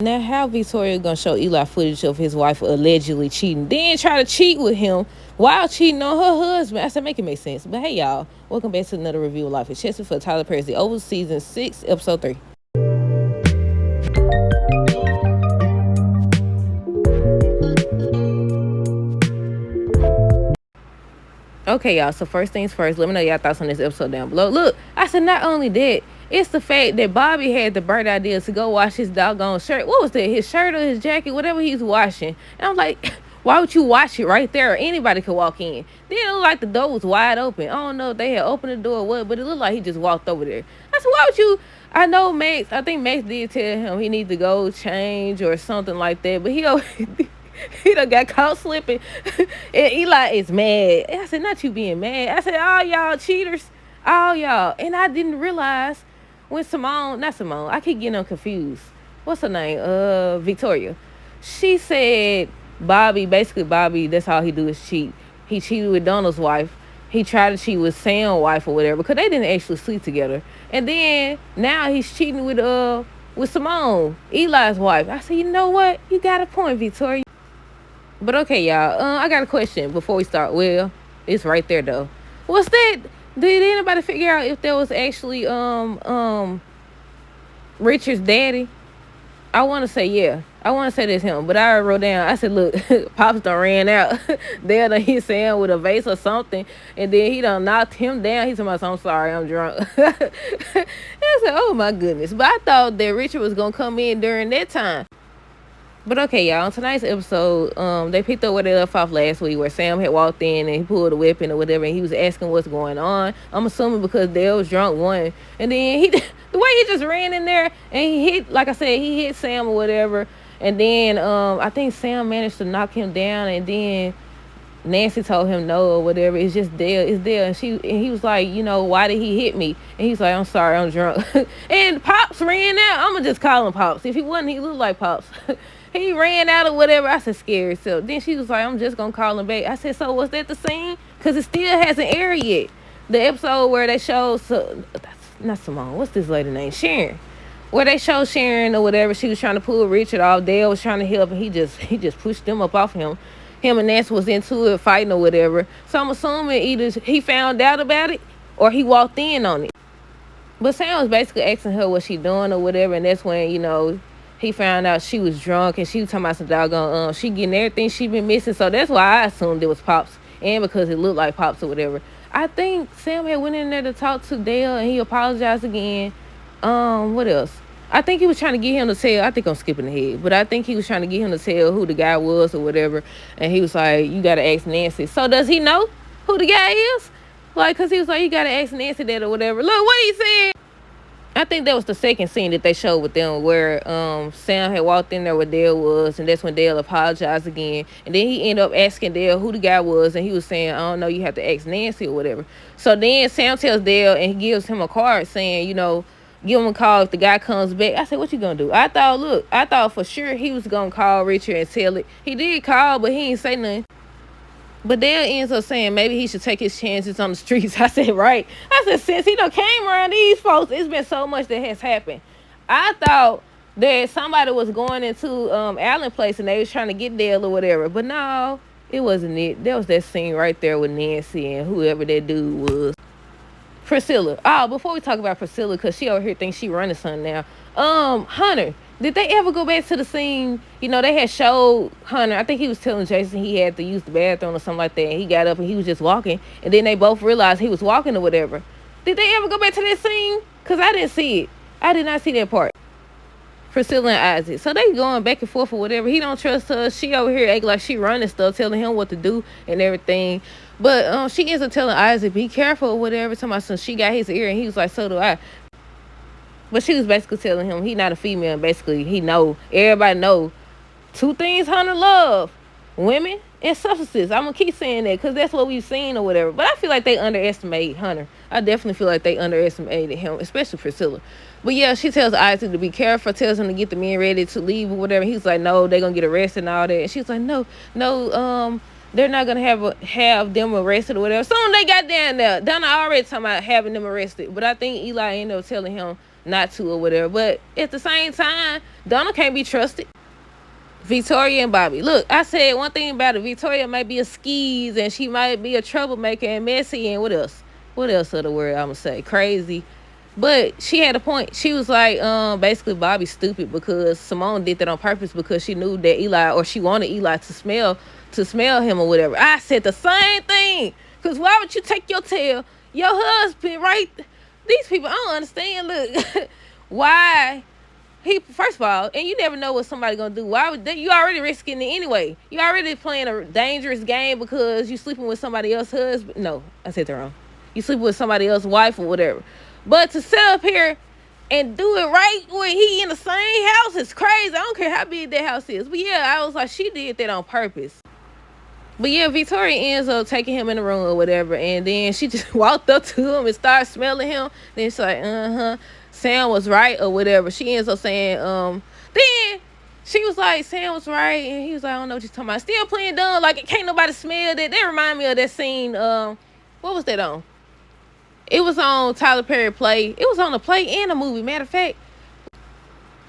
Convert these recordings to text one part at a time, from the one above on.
Now, how Victoria gonna show Eli footage of his wife allegedly cheating, then try to cheat with him while cheating on her husband? I said, make it make sense. But hey, y'all, welcome back to another review of Life is Chester for Tyler Perry's The Oval Season 6, Episode 3. Okay, y'all, so first things first, let me know y'all thoughts on this episode down below. Look, I said not only that, it's the fact that Bobby had the bright idea to go wash his doggone shirt. What was that? His shirt or his jacket, whatever he's washing. And I'm like, why would you wash it right there? Anybody could walk in. Then it looked like the door was wide open. I don't know if they had opened the door or what, but it looked like he just walked over there. I said, why would you? I know Max, I think Max did tell him he needs to go change or something like that, but he he done got caught slipping. And Eli is mad. I said, not you being mad. I said, all y'all cheaters. All y'all. And I didn't realize when not Simone, I keep getting them confused. What's her name? Victoria. She said Bobby, that's all he do is cheat. He cheated with Donald's wife. He tried to cheat with Sam's wife or whatever, because they didn't actually sleep together. And then now he's cheating with Simone, Eli's wife. I said, you know what? You got a point, Victoria. But okay, y'all, I got a question before we start. Well, it's right there, though. What's that? Did anybody figure out if that was actually Richard's daddy? I want to say, yeah. I want to say that's him, but I already wrote down. I said, look, Pops done ran out. Dad done hit Sam with a vase or something, and then he done knocked him down. He said, I'm sorry, I'm drunk. I said, oh, my goodness. But I thought that Richard was going to come in during that time. But okay, y'all, on tonight's episode, they picked up where they left off last week, where Sam had walked in and he pulled a weapon or whatever, and he was asking what's going on. I'm assuming because Dale was drunk, one. And then the way he just ran in there and he hit, like I said, he hit Sam or whatever. And then I think Sam managed to knock him down, and then Nancy told him no or whatever. It's just Dale. It's Dale. And he was like, why did he hit me? And he's like, I'm sorry, I'm drunk. And Pops ran out. I'm going to just call him Pops. If he wasn't, he looked like Pops. He ran out or whatever. I said, scared. So then she was like, I'm just going to call him back. I said, so was that the scene? Because it still hasn't aired yet. The episode where they showed, not Simone, what's this lady name? Sharon. Where they showed Sharon or whatever, she was trying to pull Richard off. Dale was trying to help, and he just pushed them up off him. Him and Nancy was into it, fighting or whatever. So I'm assuming either he found out about it or he walked in on it. But Sam was basically asking her what she doing or whatever, and that's when, he found out she was drunk, and she was talking about some doggone, she getting everything she been missing. So that's why I assumed it was Pops, and because it looked like Pops or whatever. I think Sam had went in there to talk to Dale, and he apologized again. What else? I think he was trying to get him to tell, I think I'm skipping ahead, but I think he was trying to get him to tell who the guy was or whatever. And he was like, you got to ask Nancy. So does he know who the guy is? Like, because he was like, you got to ask Nancy that or whatever. Look, what he said. I think that was the second scene that they showed with them, where Sam had walked in there where Dale was, and that's when Dale apologized again. And then he ended up asking Dale who the guy was, and he was saying, I don't know, you have to ask Nancy or whatever. So then Sam tells Dale, and he gives him a card saying, give him a call if the guy comes back. I said, what you gonna do? I thought for sure he was gonna call Richard and tell it. He did call, but he ain't say nothing. But Dale ends up saying maybe he should take his chances on the streets. I said, right. I said, since he done came around these folks, it's been so much that has happened. I thought that somebody was going into Allen's place and they was trying to get Dale or whatever. But no, it wasn't it. There was that scene right there with Nancy and whoever that dude was. Priscilla. Oh, before we talk about Priscilla, because she over here thinks she running something now. Hunter. Did they ever go back to the scene? They had showed Hunter. I think he was telling Jason he had to use the bathroom or something like that. And he got up and he was just walking. And then they both realized he was walking or whatever. Did they ever go back to that scene? Because I didn't see it. I did not see that part. Priscilla and Isaac. So they going back and forth or whatever. He don't trust her. She over here acting like she running stuff, telling him what to do and everything. But she ends up telling Isaac, be careful or whatever. Talking about, so she got his ear, and he was like, so do I. But she was basically telling him he not a female. And basically, everybody know two things Hunter love: women and substances. I'm going to keep saying that because that's what we've seen or whatever. But I feel like they underestimate Hunter. I definitely feel like they underestimated him, especially Priscilla. But yeah, she tells Isaac to be careful, tells him to get the men ready to leave or whatever. He's like, no, they're going to get arrested and all that. And she's like, no, they're not going to have them arrested or whatever. Soon they got down there. Donna already talking about having them arrested. But I think Eli ended up telling him not to or whatever. But at the same time, Donna can't be trusted. Victoria and Bobby. Look, I said one thing about it. Victoria might be a skis and she might be a troublemaker and messy and what else? What else of the word I'm gonna say? Crazy. But she had a point. She was like, basically Bobby's stupid because Simone did that on purpose because she knew that Eli, or she wanted Eli to smell him or whatever. I said the same thing. Cause why would you take your tail, your husband, right? These people, I don't understand. Look, why? He, first of all, and you never know what somebody gonna do. Why would you already risking it anyway? You already playing a dangerous game because you sleeping with somebody else's husband. No, I said that wrong. You sleeping with somebody else's wife or whatever. But to sit up here and do it right when he in the same house is crazy. I don't care how big that house is. But yeah, I was like, she did that on purpose. But yeah, Victoria ends up taking him in the room or whatever, and then she just walked up to him and started smelling him. Then she's like, Sam was right or whatever. She ends up saying, then she was like, Sam was right, and he was like, I don't know what you're talking about. Still playing dumb, like it can't nobody smell that. That remind me of that scene, what was that on? It was on Tyler Perry play. It was on the play and a movie. Matter of fact,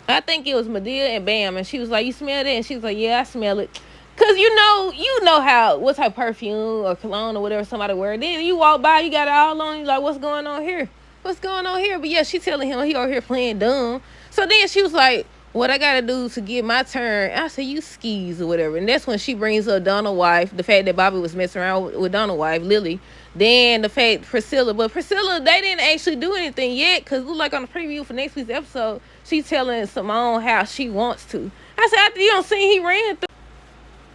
I think it was Madea and Bam, and she was like, you smell that? And she was like, yeah, I smell it. Cause you know how what type of perfume or cologne or whatever somebody wear. Then you walk by, you got it all on. You like, what's going on here? What's going on here? But yeah, she telling him he over here playing dumb. So then she was like, what I gotta do to get my turn? I said, you skis or whatever. And that's when she brings up Donna's wife, the fact that Bobby was messing around with Donna's wife, Lily. Then the fact Priscilla, but Priscilla, they didn't actually do anything yet. Cause look like on the preview for next week's episode, she's telling Simone how she wants to. I said, after you don't see he ran through.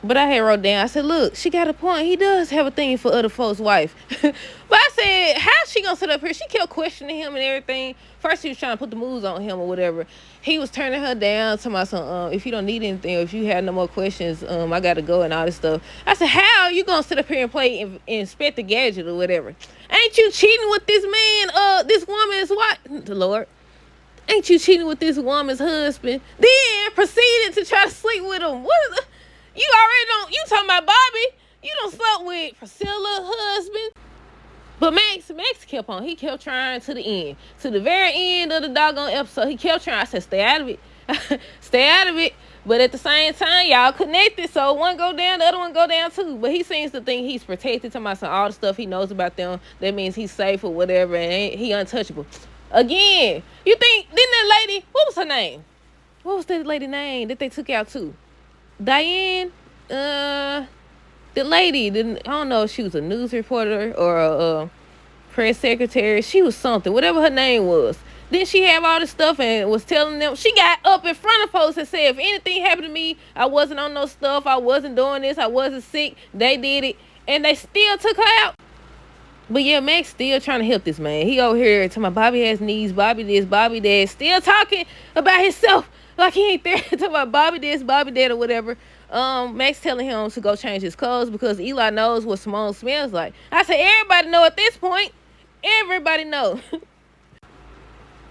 But I had wrote down, I said, look, she got a point. He does have a thing for other folks' wife. But I said, how's she going to sit up here? She kept questioning him and everything. First, he was trying to put the moves on him or whatever. He was turning her down, talking about some, if you don't need anything, or if you have no more questions, I got to go and all this stuff. I said, how are you going to sit up here and play and inspect the gadget or whatever? Ain't you cheating with this man, this woman's wife? The Lord. Ain't you cheating with this woman's husband? Then proceeded to try to sleep with him. What is you already don't, you talking about Bobby. You don't slept with Priscilla, husband. But Max kept on. He kept trying to the end. To the very end of the doggone episode, he kept trying. I said, stay out of it. Stay out of it. But at the same time, y'all connected. So one go down, the other one go down too. But he seems to think he's protected, talking about all the stuff he knows about them. That means he's safe or whatever, and he untouchable. Again, you think, didn't that lady, what was her name? What was that lady name that they took out too? Diane, the lady, I don't know if she was a news reporter or a press secretary. She was something, whatever her name was. Then she had all this stuff and was telling them. She got up in front of folks and said, if anything happened to me, I wasn't on no stuff. I wasn't doing this. I wasn't sick. They did it. And they still took her out. But yeah, Max still trying to help this man. He over here talking about Bobby has needs, Bobby this, Bobby that. Still talking about himself. Like he ain't there talking about Bobby this, Bobby that, or whatever. Max telling him to go change his clothes because Eli knows what Simone smells like. I said, everybody know at this point. Everybody know.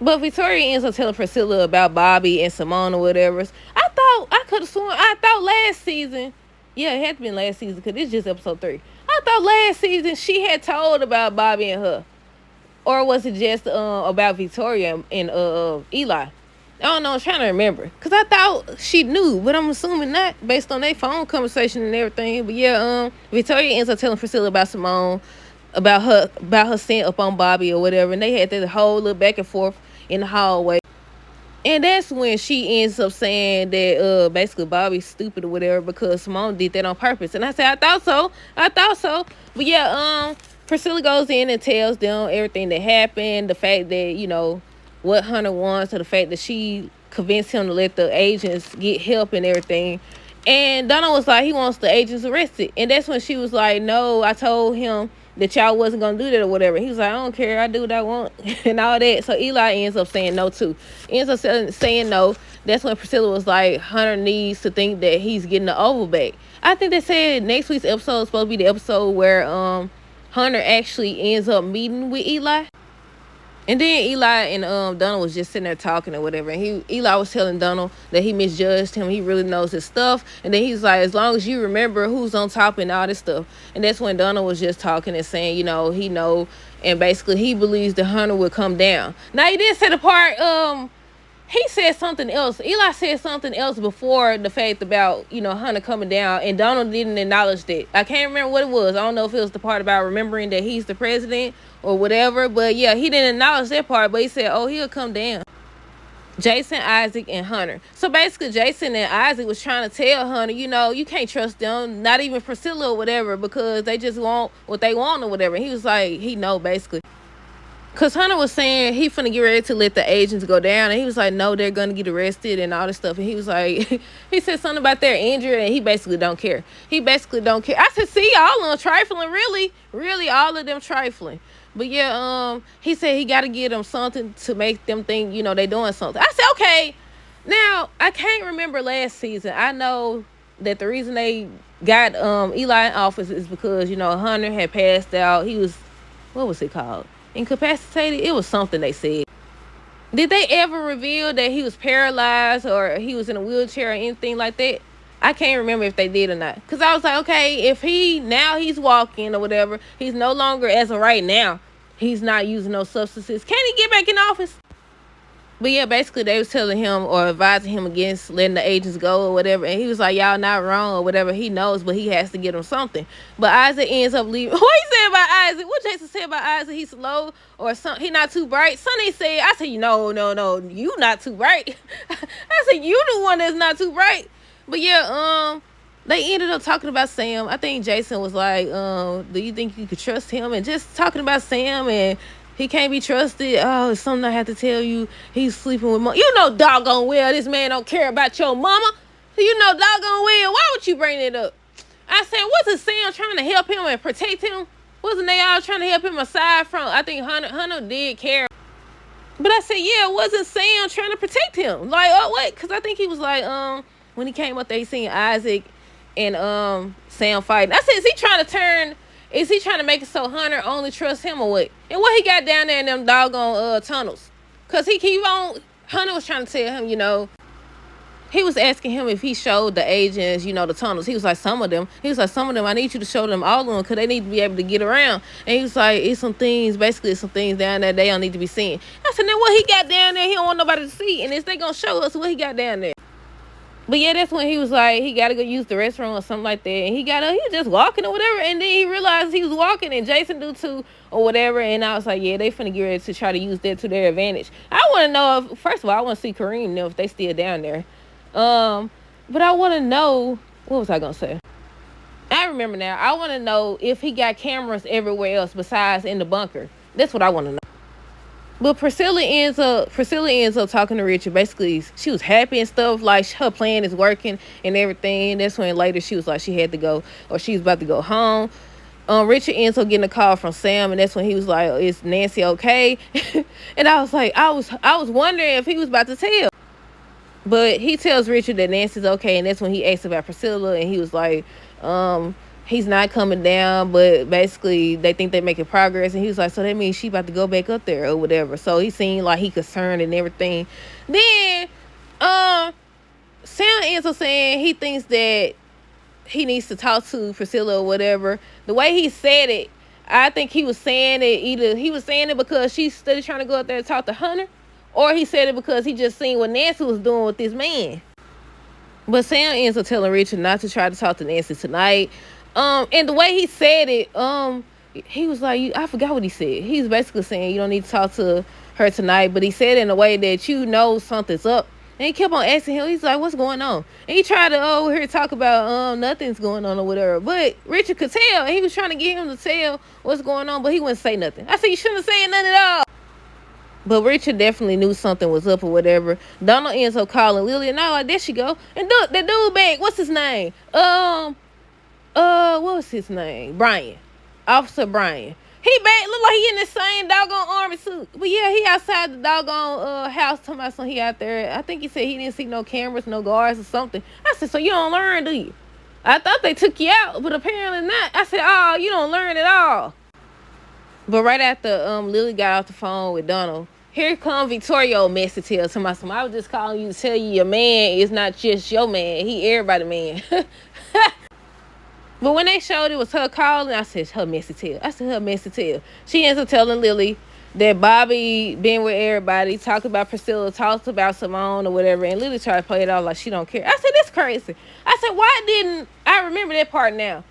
But Victoria ends up telling Priscilla about Bobby and Simone or whatever. I could have sworn, I thought last season, yeah, it had to be last season because it's just episode 3. I thought last season she had told about Bobby and her. Or was it just about Victoria and Eli? I don't know, I'm trying to remember. Because I thought she knew, but I'm assuming not based on their phone conversation and everything. But yeah, Victoria ends up telling Priscilla about Simone, about her scent up on Bobby or whatever. And they had that whole little back and forth in the hallway. And that's when she ends up saying that basically Bobby's stupid or whatever because Simone did that on purpose. And I said, I thought so. But yeah, Priscilla goes in and tells them everything that happened, the fact that, what Hunter wants, or the fact that she convinced him to let the agents get help and everything. And Donna was like, he wants the agents arrested. And that's when she was like, no, I told him that y'all wasn't going to do that or whatever. He was like, I don't care. I do what I want and all that. So Eli ends up saying no too. Ends up saying no. That's when Priscilla was like, Hunter needs to think that he's getting the oval back. I think they said next week's episode is supposed to be the episode where Hunter actually ends up meeting with Eli. And then Eli and Donald was just sitting there talking or whatever. And Eli was telling Donald that he misjudged him. He really knows his stuff. And then he's like, as long as you remember who's on top and all this stuff. And that's when Donald was just talking and saying, he know. and basically he believes the Hunter would come down. Now he did say the part, he said something else. Eli said something else before the fact about, Hunter coming down, and Donald didn't acknowledge that. I can't remember what it was. I don't know if it was the part about remembering that he's the president or whatever, but yeah, he didn't acknowledge that part, but he said, oh, he'll come down. Jason, Isaac, and Hunter. So basically, Jason and Isaac was trying to tell Hunter, you can't trust them, not even Priscilla or whatever, because they just want what they want or whatever. And he was like, he know, basically. Because Hunter was saying he finna get ready to let the agents go down. And he was like, no, they're going to get arrested and all this stuff. And he was like, he said something about they're injured, and he basically don't care. He basically don't care. I said, see, all of them trifling, really, all of them trifling. But yeah, he said he got to give them something to make them think, they doing something. I said, okay. Now, I can't remember last season. I know that the reason they got Eli in office is because, Hunter had passed out. He was, what was it called? Incapacitated? It was something they said. Did they ever reveal that he was paralyzed or he was in a wheelchair or anything like that? I can't remember if they did or not. Because I was like, okay, if he's walking or whatever, he's no longer, as of right now, he's not using no substances. Can he get back in office? But yeah, basically they was telling him or advising him against letting the agents go or whatever. And he was like, y'all not wrong or whatever. He knows, but he has to get them something. But Isaac ends up leaving. What he said about Isaac? What Jason said about Isaac? He's slow or something. He not too bright. Sonny said, I said, no, you not too bright. I said, you the one that's not too bright. But yeah, they ended up talking about Sam. I think Jason was like, do you think you could trust him? And just talking about Sam and he can't be trusted. Oh, it's something I have to tell you. He's sleeping with mom. Doggone well, this man don't care about your mama. Doggone well, why would you bring it up? I said, wasn't Sam trying to help him and protect him? Wasn't they all trying to help him aside from, I think Hunter did care. But I said, yeah, wasn't Sam trying to protect him? Like, oh, what? Because I think he was like, when he came up there, he seen Isaac and Sam fighting. I said, is he trying to make it so Hunter only trusts him or what? And what he got down there in them doggone tunnels? Because Hunter was trying to tell him, he was asking him if he showed the agents, the tunnels. He was like, some of them, I need you to show them all of them because they need to be able to get around. And he was like, it's some things down there they don't need to be seen. I said, then what he got down there, he don't want nobody to see. And is they going to show us what he got down there? But yeah, that's when he was like, he got to go use the restroom or something like that. And he was just walking or whatever. And then he realized he was walking and Jason do too or whatever. And I was like, yeah, they finna get ready to try to use that to their advantage. I want to know first of all, I want to see Kareem know if they still down there. But I want to know, what was I going to say? I remember now. I want to know if he got cameras everywhere else besides in the bunker. That's what I want to know. But Priscilla ends up talking to Richard. Basically, she was happy and stuff, like her plan is working and everything. That's when later she was like she had to go, or she was about to go home. Richard ends up getting a call from Sam, and that's when he was like, is Nancy okay? And I was like, I was wondering if he was about to tell. But he tells Richard that Nancy's okay, and that's when he asks about Priscilla, and he was like, he's not coming down, but basically they think they're making progress. And he was like, so that means she about to go back up there or whatever. So he seemed like he concerned and everything. Then Sam ends up saying he thinks that he needs to talk to Priscilla or whatever. The way he said it, I think he was saying it, either he was saying it because she's still trying to go up there and talk to Hunter, or he said it because he just seen what Nancy was doing with this man. But Sam ends up telling Richard not to try to talk to Nancy tonight. And the way he said it, he was like, I forgot what he said. He's basically saying you don't need to talk to her tonight, but he said it in a way that something's up. And he kept on asking him, he's like, what's going on? And he tried to over here talk about nothing's going on or whatever. But Richard could tell, and he was trying to get him to tell what's going on, but he wouldn't say nothing. I said, you shouldn't have said nothing at all. But Richard definitely knew something was up or whatever. Donald ends up calling Lily, and I was like, there she go. And look, that dude back, what's his name? What was his name? Brian. Officer Brian. He back, look like he in the same doggone army suit. But yeah, he outside the doggone house talking about something he out there. I think he said he didn't see no cameras, no guards or something. I said, so you don't learn, do you? I thought they took you out, but apparently not. I said, oh, you don't learn at all. But right after Lily got off the phone with Donald, here come Victoria message here to my son. I was just calling you to tell you your man is not just your man. He everybody man. But when they showed it was her calling, I said, her messy tail. I said, her messy tail. She ends up telling Lily that Bobby been with everybody, talked about Priscilla, talked about Simone or whatever, and Lily tried to play it off like she don't care. I said, that's crazy. I said, why didn't, I remember that part now.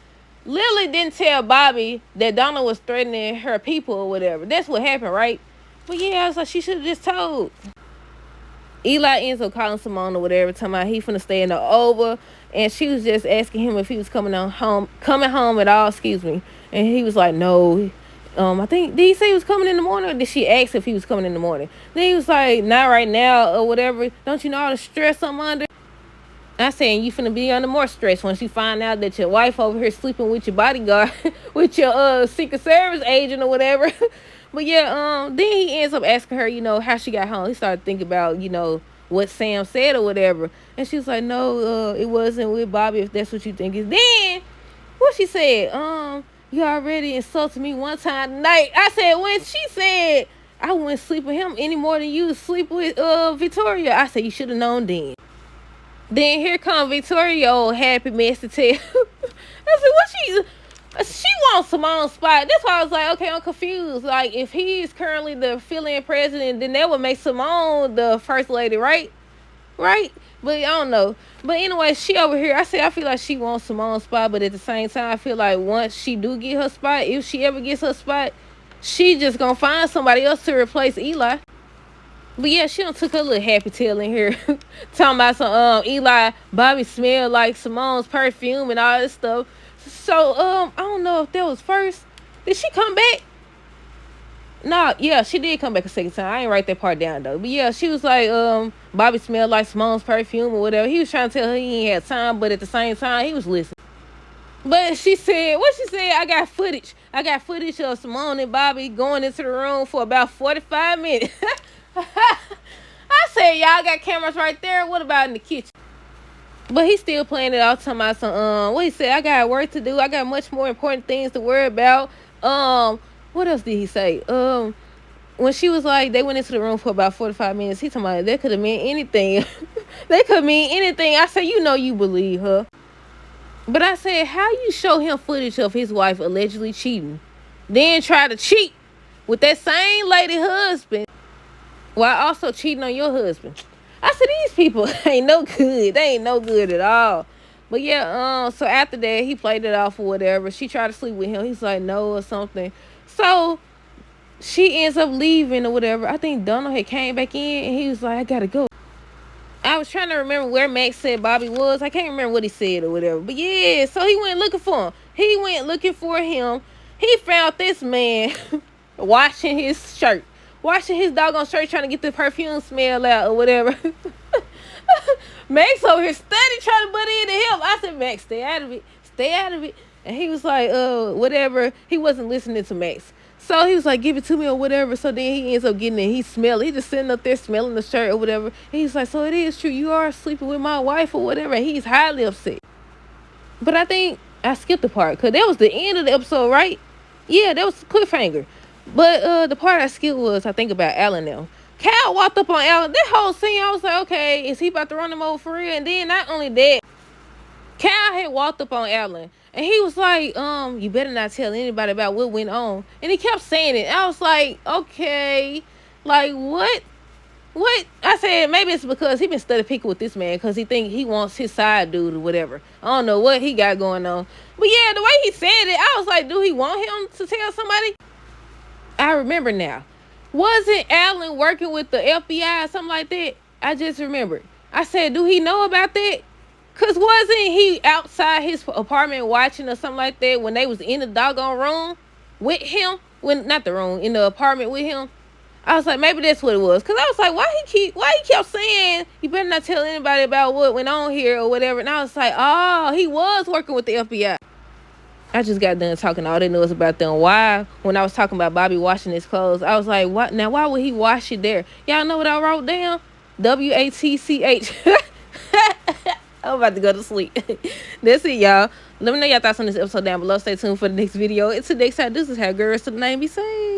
Lily didn't tell Bobby that Donna was threatening her people or whatever. That's what happened, right? But yeah, I was like, she should have just told. Eli ends up calling Simone or whatever, talking about he finna stay in the over, and she was just asking him if he was coming home at all, and he was like, no. I think, did he say he was coming in the morning, or did she ask if he was coming in the morning? Then he was like, not right now, or whatever. Don't you know all the stress I'm under? I said, you finna be under more stress once you find out that your wife over here sleeping with your bodyguard, with your Secret Service agent or whatever. But yeah, then he ends up asking her, how she got home. He started thinking about, what Sam said or whatever. And she was like, no, it wasn't with Bobby, if that's what you think. Is then what she said, you already insulted me one time tonight. I said, when she said I wouldn't sleep with him any more than you sleep with Victoria, I said, you should have known then. Then here come Victoria, old happy mess to tell. I said, she wants Simone's spot. That's why I was like, okay, I'm confused. Like, if he's currently the fill-in president, then that would make Simone the first lady, right? Right? But I don't know. But anyway, she over here, I feel like she wants Simone's spot, but at the same time, I feel like once she do get her spot, if she ever gets her spot, she just gonna find somebody else to replace Eli. But yeah, she done took her little happy tail in here. Talking about some Eli, Bobby smelled like Simone's perfume and all this stuff. So I don't know if that was first. Did she come back? Nah, yeah, she did come back a second time. I ain't write that part down though. But yeah, she was like, Bobby smelled like Simone's perfume or whatever. He was trying to tell her he ain't had time, but at the same time, he was listening. But she said, I got footage. Of Simone and Bobby going into the room for about 45 minutes. I said, y'all got cameras right there. What about in the kitchen? But he's still playing it off, talking about some, what he said, I got work to do. I got much more important things to worry about. What else did he say? When she was like, they went into the room for about 45 minutes, he talking about, that could have meant anything. They could mean anything. I said, you believe her. But I said, how you show him footage of his wife allegedly cheating, then try to cheat with that same lady husband, while also cheating on your husband? I said, these people ain't no good. They ain't no good at all. But yeah, so after that, he played it off or whatever. She tried to sleep with him. He's like, no, or something. So she ends up leaving or whatever. I think Donald had came back in, and he was like, I gotta go. I was trying to remember where Max said Bobby was. I can't remember what he said or whatever. But yeah, so he went looking for him. He found this man washing his shirt. Washing his doggone shirt, trying to get the perfume smell out or whatever. Max over here steady trying to butt into him. I said, Max, stay out of it. And he was like, whatever. He wasn't listening to Max. So he was like, give it to me or whatever. So then he ends up getting it. He just sitting up there smelling the shirt or whatever. And he's like, so it is true. You are sleeping with my wife or whatever. And he's highly upset. But I think I skipped the part, because that was the end of the episode, right? Yeah, that was the cliffhanger. But the part I skipped was, I think, about Alan now. Cal walked up on Alan. That whole scene, I was like, okay, is he about to run him over for real? And then not only that, Cal had walked up on Alan, and he was like, you better not tell anybody about what went on. And he kept saying it. I was like, okay, like what? What? I said, maybe it's because he been study picking with this man, because he think he wants his side dude or whatever. I don't know what he got going on. But yeah, the way he said it, I was like, do he want him to tell somebody? I remember now. Wasn't Alan working with the FBI or something like that? I just remembered. I said, do he know about that? Because wasn't he outside his apartment watching or something like that when they was in the doggone room with him? Not the room, in the apartment with him. I was like, maybe that's what it was. Because I was like, why he kept saying, you better not tell anybody about what went on here or whatever. And I was like, oh, he was working with the FBI. I just got done talking. All they know is about them. Why, when I was talking about Bobby washing his clothes, I was like, what? Now, why would he wash it there? Y'all know what I wrote down? WATCH. I'm about to go to sleep. That's it, y'all. Let me know your thoughts on this episode down below. Stay tuned for the next video. Until next time, this is how girls to the name be saying.